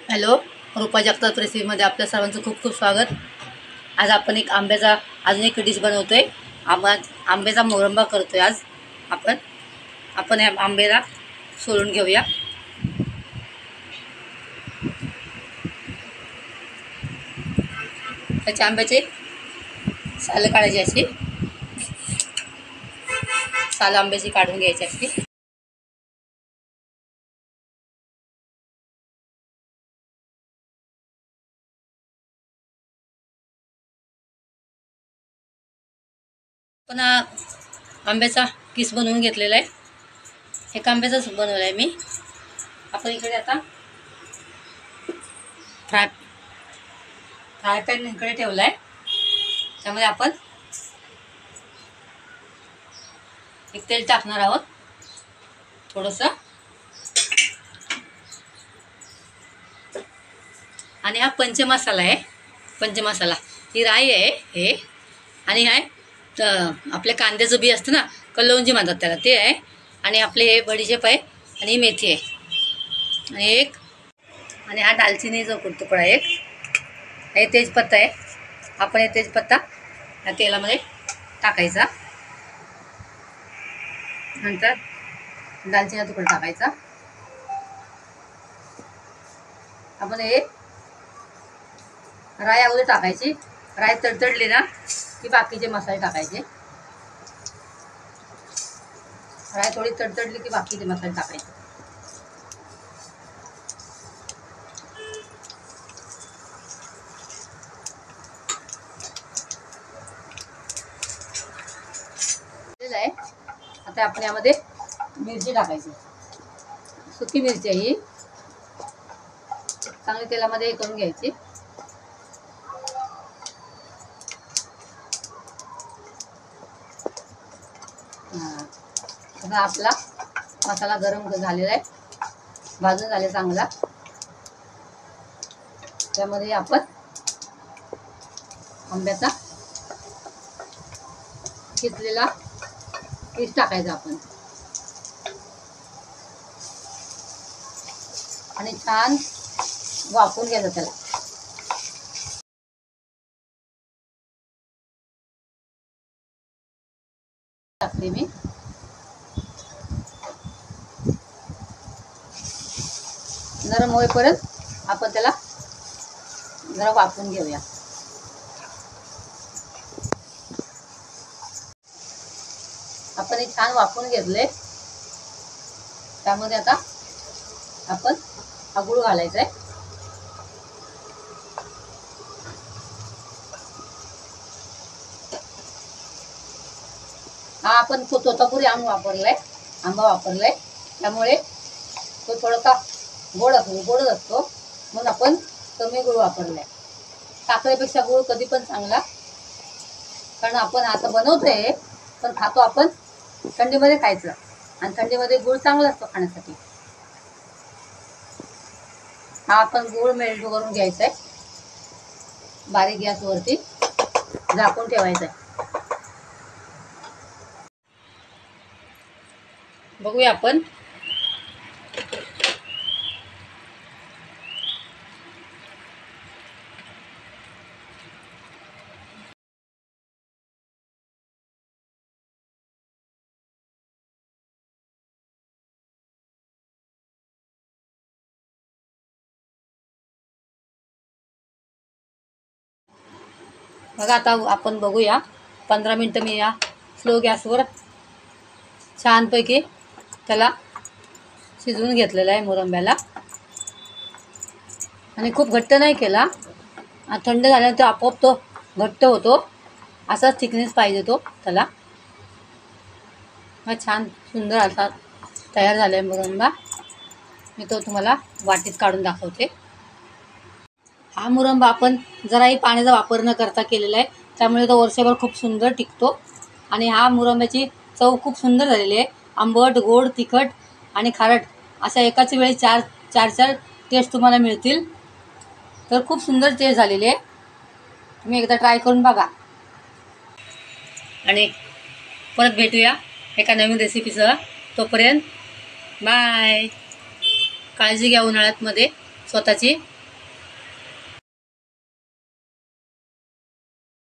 Hello, रूपा जगताप रेसिपीमध्ये आपल्या सर्वांचं खूप खूप स्वागत। आज आपण एक आंब्याचा अजून एक डिश बनवतोय। आंब्याचा मोरंबा करतोय। आज आपण या आंब्याला सोलून घेऊया। त्याच्या आंब्याचे साल काढायची, अशी साल आंब्याची काढून घ्यायची अशी। पण आंब्याचा किस बनवून घेतलेला आहे। एक आंब्याचाच बनवला आहे मी। आपण इकडे आता फ्राय पॅन इकडे ठेवला आहे। त्यामध्ये आपण एक तेल टाकणार आहोत थोडंसं, आणि हा पंचमसाला आहे। पंचमसाला ही राई आहे हे, आणि हा आपल्या कांद्याचं बी असतं ना, कलौंजी म्हणतात त्याला, ते आहे। आणि आपले हे बडीशेप आहे, आणि मेथी आहे, आणि हा दालचिनीचा तुकडा एक, हे तेजपत्ता आहे। आपण हे तेजपत्ता या तेलामध्ये टाकायचा, नंतर दालचिनीचा तुकडा टाकायचा। आपण हे राई अगोदर टाकायची। राई तडतडली ना की बाकीचे मसाले टाकायचे। राई थोडी तडतडली की बाकीचे मसाले टाकायचे। आहे आता आपण यामध्ये मिरची टाकायची। सुकी मिरची ही चांगली तेलामध्ये करून घ्यायची। आता आपला मसाला गरम झालेला आहे, भाजून झाले चांगला। त्यामध्ये आपण आंब्याचा किसलेला किस टाकायचा आपण, आणि छान वाफवून घ्यायचं त्याला। टाकते मी, नरम होईपर्यंत आपण त्याला जरा वाफवून घेऊया। आपण हे छान वाफवून घेतले। त्यामध्ये आता आपण हा गूळ घालायचा आहे। हा आपण तोतापुरी आंबा वापरलाय, त्यामुळे तो थोडासा गोडच असतो, म्हणून आपण कमी गूळ वापरलाय। साखरेपेक्षा गूळ कधी पण चांगला, कारण आपण आता बनवतोय पण खातो आपण थंडीमध्ये खायचं, आणि थंडीमध्ये गूळ चांगला असतो खाण्यासाठी। हा आपण गूळ मेल्ट करून घ्यायचा आहे, बारीक गॅसवरती झाकून ठेवायचा आहे। बघूया आपण बघा। आता आपण बघूया 15 मिनटं मी या स्लो गॅसवर छानपैकी त्याला शिजवून घेतलेला आहे मोरंब्याला, आणि खूप घट्ट नाही केला। थंड झाल्यानंतर आपोआप तो घट्ट होतो, असाच थिकनेस पाहिजे तो त्याला। हा छान सुंदर असा तयार झाला आहे मोरंबा। मी तो तुम्हाला वाटीत काढून दाखवते। हा मुरंबा आपण जराही पाण्याचा वापर न करता केलेला आहे, त्यामुळे तो वर्षभर खूप सुंदर टिकतो। आणि हा मुरंब्याची चव खूप सुंदर झालेली आहे। आंबट, गोड, तिखट आणि खारट अशा एकाच वेळी चार टेस्ट तुम्हाला मिळतील। तर खूप सुंदर टेस्ट झालेली आहे, तुम्ही एकदा ट्राय करून बघा। आणि परत भेटूया एका नवीन रेसिपीसह। तोपर्यंत बाय। काळजी घ्या उन्हाळ्यात मध्ये स्वतःची।